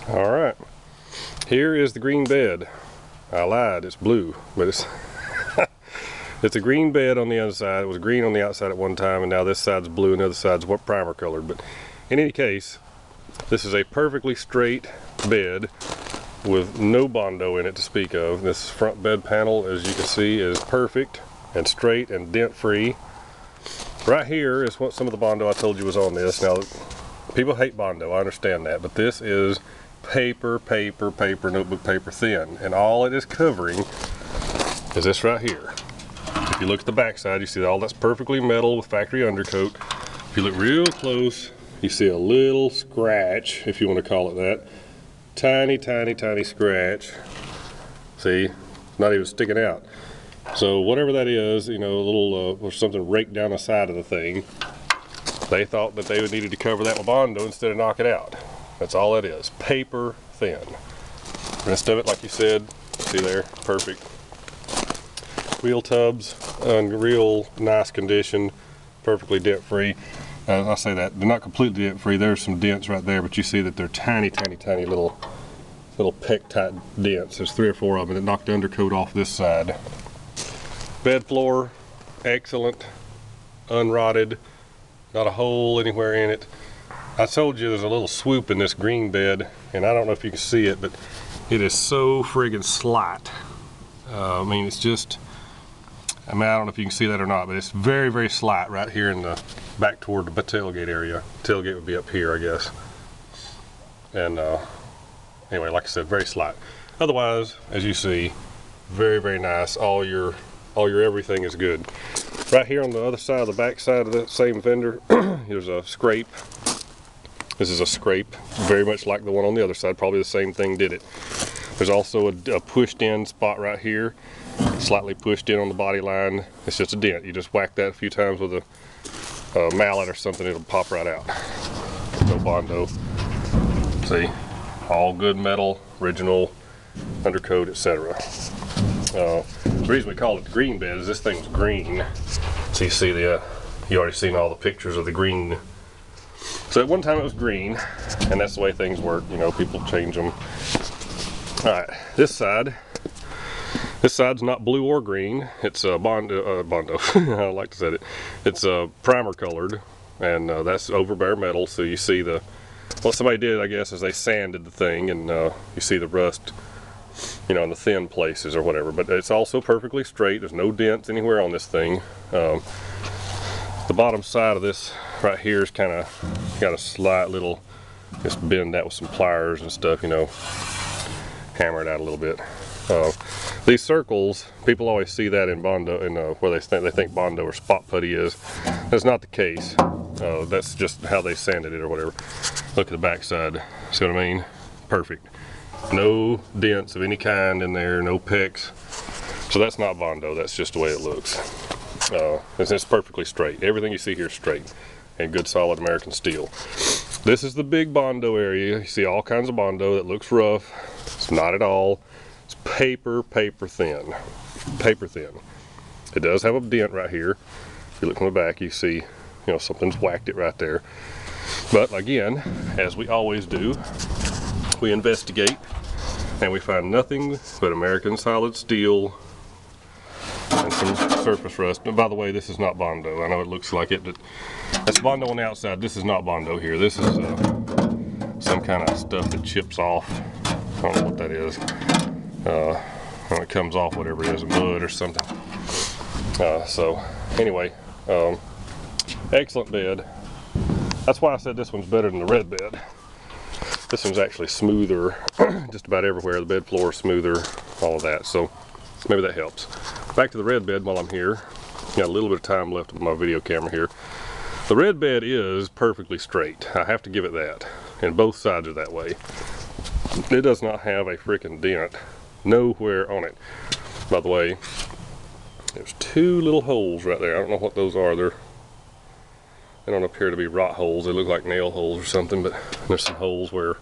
All right, here is the green bed. I lied, it's blue, but it's it's a green bed on the other side. It was green on the outside at one time, and now this side's blue and the other side's what primer colored. But in any case, this is a perfectly straight bed with no Bondo in it to speak of. This front bed panel, as you can see, is perfect and straight and dent free. Right here is what some of the Bondo I told you was on this. Now, people hate Bondo, I understand that, but this is paper, notebook paper thin, and all it is covering is this right here. If you look at the back side, you see all that's perfectly metal with factory undercoat. If you look real close, you see a little scratch, if you want to call it that. Tiny scratch. See, not even sticking out. So whatever that is, you know, a little or something raked down the side of the thing, they thought that they would needed to cover that with Bondo instead of knock it out. That's all it is, paper thin. The rest of it, like you said, see there, perfect. Wheel tubs, in real nice condition, perfectly dent free. I say that, they're not completely dent free. There's some dents right there, but you see that they're tiny little peck tight dents. There's 3 or 4 of them that knocked the undercoat off this side. Bed floor, excellent, unrotted, not a hole anywhere in it. I told you there's a little swoop in this green bed, and I don't know if you can see it, but it is so friggin' slight. I mean, it's just, I don't know if you can see that or not, but it's very slight right here in the back toward the tailgate area. Tailgate would be up here, I guess. And anyway, like I said, very slight. Otherwise, as you see, very nice. All your everything is good. Right here on the other side, the back side of the same vendor, there's a scrape. This is a scrape, very much like the one on the other side. Probably the same thing did it. There's also a pushed in spot right here, slightly pushed in on the body line. It's just a dent. You just whack that a few times with a mallet or something, it'll pop right out. No Bondo. See, all good metal, original, undercoat, etc. The reason we call it the green bed is this thing's green. So you see you already seen all the pictures of the green. So at one time it was green, and that's the way things work. You know, people change them. All right, this side's not blue or green. It's Bondo. I like to say it. It's primer colored, and that's over bare metal. So you see what somebody did, I guess, is they sanded the thing, and you see the rust, you know, in the thin places or whatever. But it's also perfectly straight. There's no dents anywhere on this thing. The bottom side of this right here is kind of got a slight little, just bend that with some pliers and stuff, you know, hammer it out a little bit. These circles, people always see that in Bondo, where they think Bondo or spot putty is. That's not the case. That's just how they sanded it or whatever. Look at the back side. See what I mean? Perfect. No dents of any kind in there, no pecks. So that's not Bondo. That's just the way it looks. It's perfectly straight. Everything you see here is straight and good solid American steel. This is the big Bondo area. You see all kinds of Bondo that looks rough. It's not at all. It's paper thin. Paper thin. It does have a dent right here. If you look from the back, you see, you know, something's whacked it right there. But again, as we always do, we investigate and we find nothing but American solid steel and some surface rust. And by the way, this is not Bondo. I know it looks like it, but that's Bondo on the outside. This is not Bondo here. This is some kind of stuff that chips off. I don't know what that is. When it comes off, whatever it is, mud or something. So anyway, excellent bed. That's why I said this one's better than the red bed. This one's actually smoother, just about everywhere. The bed floor is smoother, all of that. So maybe that helps. Back to the red bed while I'm here. Got a little bit of time left with my video camera here. The red bed is perfectly straight. I have to give it that. And both sides are that way. It does not have a freaking dent nowhere on it. By the way, there's 2 little holes right there. I don't know what those are. They don't appear to be rot holes. They look like nail holes or something, but there's some holes where,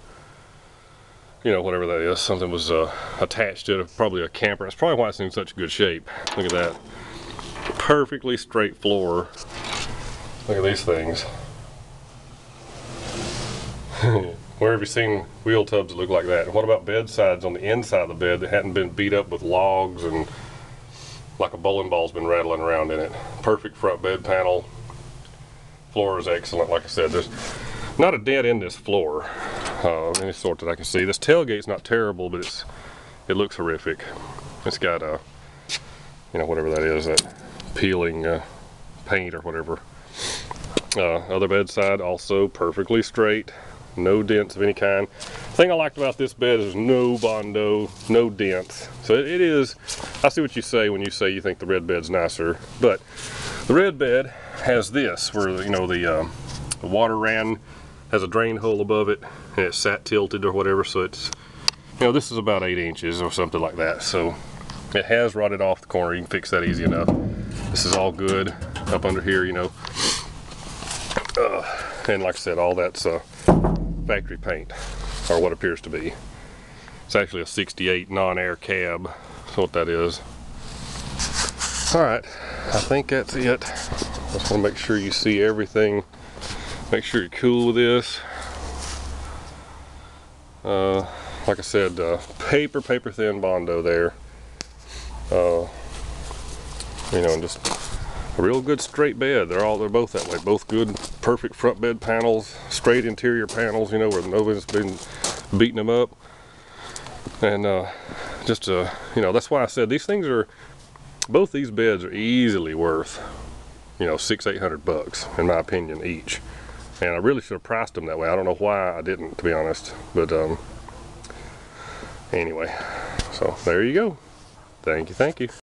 you know, whatever that is, something was attached to it, probably a camper. That's probably why it's in such good shape. Look at that. Perfectly straight floor. Look at these things. Where have you seen wheel tubs that look like that? And what about bedsides on the inside of the bed that hadn't been beat up with logs and like a bowling ball's been rattling around in it? Perfect front bed panel. Floor is excellent. Like I said, there's not a dent in this floor of any sort that I can see. This tailgate's not terrible, but it looks horrific. It's got a, you know, whatever that is, that peeling paint or whatever. Other bedside also perfectly straight. No dents of any kind. The thing I liked about this bed is no Bondo, no dents. So it is, I see what you say when you say you think the red bed's nicer, but the red bed has this where, you know, the water ran, has a drain hole above it, and it's sat tilted or whatever, so it's, you know, this is about 8 inches or something like that, so it has rotted off the corner. You can fix that easy enough. This is all good up under here, you know. And like I said, all that's factory paint, or what appears to be. It's actually a 68 non-air cab. That's what that is. Alright, I think that's it. Just want to make sure you see everything. Make sure you're cool with this. Like I said, paper thin Bondo there. You know, and just a real good straight bed. They're both that way. Both good, perfect front bed panels, straight interior panels, you know, where nobody's been beating them up. And you know, that's why I said these things are, both these beds are easily worth, you know, $600-800 in my opinion each. And I really should have priced them that way. I don't know why I didn't, to be honest. But anyway, so there you go. Thank you.